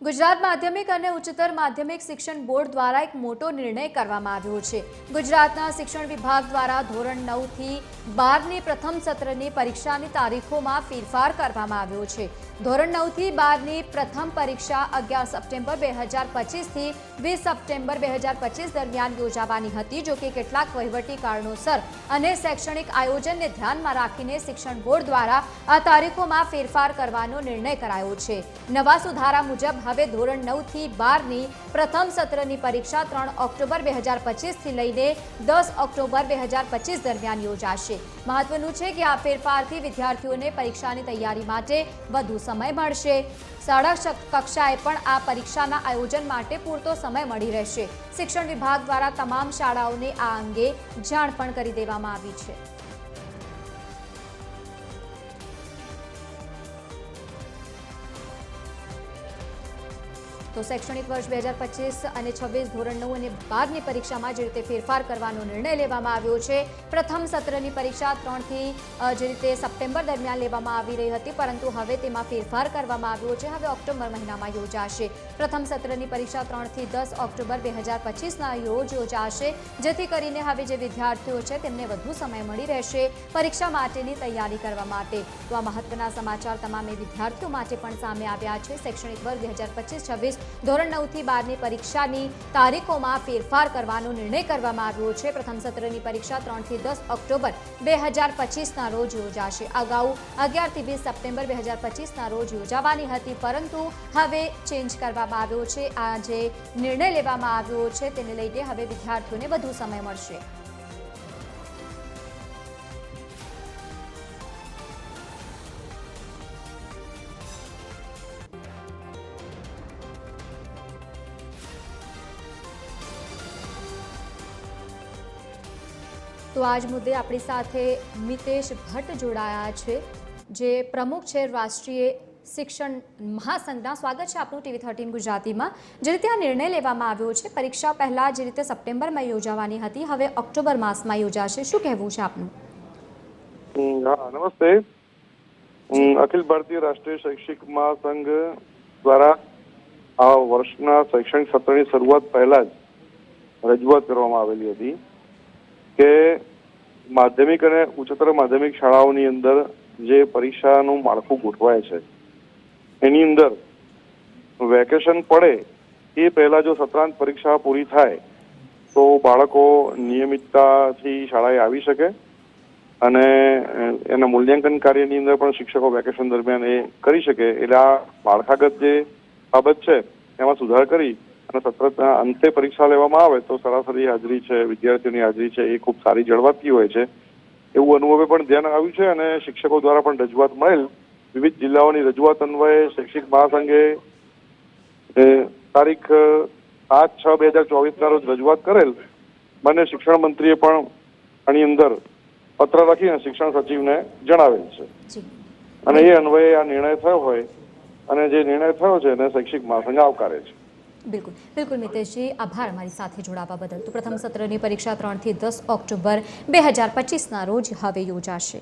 ગુજરાત માધ્યમિક અને ઉચ્ચતર માધ્યમિક શિક્ષણ બોર્ડ દ્વારા એક મોટો નિર્ણય કરવામાં આવ્યો છે। ગુજરાતના શિક્ષણ વિભાગ દ્વારા ધોરણ 9 થી 12 ની પ્રથમ સત્રની પરીક્ષાની તારીખોમાં ફેરફાર કરવામાં આવ્યો છે। ધોરણ 9 થી 12 ની પ્રથમ પરીક્ષા 11 સપ્ટેમ્બર 2025 થી 20 સપ્ટેમ્બર 2025 દરમિયાન યોજાવાની હતી। જો કે કેટલાક વહીવટી કારણોસર અને શૈક્ષણિક આયોજનને ધ્યાનમાં રાખીને શિક્ષણ બોર્ડ દ્વારા આ તારીખોમાં ફેરફાર કરવાનો નિર્ણય કરાયો છે। નવા સુધારા મુજબ હવે ધોરણ 9 થી 12 ની પ્રથમ સત્રની પરીક્ષા 3 ઓક્ટોબર 2025 થી લઈને 10 ઓક્ટોબર 2025 દરમિયાન યોજાશે। મહત્વનું છે કે આ ફેરફારથી વિદ્યાર્થીઓને પરીક્ષાની તૈયારી માટે વધુ સમય મળશે। શાળા કક્ષાએ પણ આ પરીક્ષાના આયોજન માટે પૂરતો સમય મળી રહેશે। શિક્ષણ વિભાગ દ્વારા તમામ શાળાઓને આ અંગે જાણ પણ કરી દેવામાં આવી છે। તો શૈક્ષણિક વર્ષ 2025 અને 26 ધોરણ 9 અને 12 ની પરીક્ષામાં જે રીતે ફેરફાર કરવાનો નિર્ણય લેવામાં આવ્યો છે। પ્રથમ સત્રની પરીક્ષા 3 થી જે રીતે સપ્ટેમ્બર દરમિયાન લેવામાં આવી રહી હતી, પરંતુ હવે તેમાં ફેરફાર કરવામાં આવ્યો છે। હવે ઓક્ટોબર મહિનામાં યોજાશે। પ્રથમ સત્રની પરીક્ષા 3 થી 10 ઓક્ટોબર 2025ના રોજ યોજાશે, જેથી કરીને હવે જે વિદ્યાર્થીઓ છે તેમને વધુ સમય મળી રહેશે પરીક્ષા માટેની તૈયારી કરવા માટે। તો આ મહત્વના સમાચાર તમામ વિદ્યાર્થીઓ માટે પણ સામે આવ્યા છે। શૈક્ષણિક વર્ષ 2025-26 ધોરણ 9 થી 12 ની પરીક્ષાની તારીખોમાં ફેરફાર કરવાનો નિર્ણય કરવામાં આવ્યો છે। પ્રથમ સત્રની પરીક્ષા 3 થી 10 ઓક્ટોબર 2025ના રોજ યોજાશે। અગાઉ 11 થી 20 સપ્ટેમ્બર 2025ના રોજ યોજાવાની હતી, પરંતુ હવે ચેન્જ કરવામાં આવ્યો છે। આ જે નિર્ણય લેવામાં આવ્યો છે તેને લઈને હવે વિદ્યાર્થીઓને વધુ સમય મળશે। તો આજ મુદ્દે આપણી સાથે મિતેશ ભટ્ટ જોડાયા છે, જે પ્રમુખ છે રાષ્ટ્રીય શિક્ષણ મહાસંઘના। સ્વાગત છે આપનું ટીવી 13 ગુજરાતીમાં। જે રીતે આ નિર્ણય લેવામાં આવ્યો છે, પરીક્ષા પહેલા જે રીતે સપ્ટેમ્બરમાં યોજાવાની હતી, હવે ઓક્ટોબર માસમાં યોજાશે, શું કહેવું છે આપનું? નમસ્તે। અખિલ ભારતીય રાષ્ટ્રીય શૈક્ષિક મહાસંઘ દ્વારા આ વર્ષના શૈક્ષણિક સત્રની શરૂઆત પહેલા જ રજૂઆત કરવામાં આવેલી હતી કે માધ્યમિક અને ઉચ્ચતર માધ્યમિક શાળાઓની અંદર જે પરીક્ષાનું માળખું ગોઠવાય છે એની અંદર વેકેશન પડે એ પહેલા જો સત્રાંત પરીક્ષા પૂરી થાય તો બાળકો નિયમિતતાથી શાળાએ આવી શકે અને એના મૂલ્યાંકન કાર્યની અંદર પણ શિક્ષકો વેકેશન દરમિયાન એ કરી શકે। એટલે આ માળખાગત જે બાબત છે એમાં સુધાર કરી અને સત્રના અંતે પરીક્ષા લેવામાં આવે તો સરાસરી હાજરી છે, વિદ્યાર્થીઓની હાજરી છે એ ખૂબ સારી જળવાતી હોય છે, એવું અનુભવે પણ ધ્યાન આવ્યું છે। અને શિક્ષકો દ્વારા પણ રજૂઆત મળેલ વિવિધ જિલ્લાઓની રજૂઆત અન્વયે શૈક્ષિક મહાસંઘે તારીખ 7/6/2024ના રોજ રજૂઆત કરેલ। બંને શિક્ષણ મંત્રીએ પણ આની અંદર પત્ર લખીને શિક્ષણ સચિવને જણાવેલ છે અને એ અન્વયે આ નિર્ણય થયો હોય અને જે નિર્ણય થયો છે એને શૈક્ષિક મહાસંઘ આવકારે છે। બિલકુલ બિલકુલ મિતેશજી, આભાર અમારી સાથે જોડાવા બદલ। તો પ્રથમ સત્રની પરીક્ષા 3 થી 10 ઓક્ટોબર 2025ના રોજ હવે યોજાશે।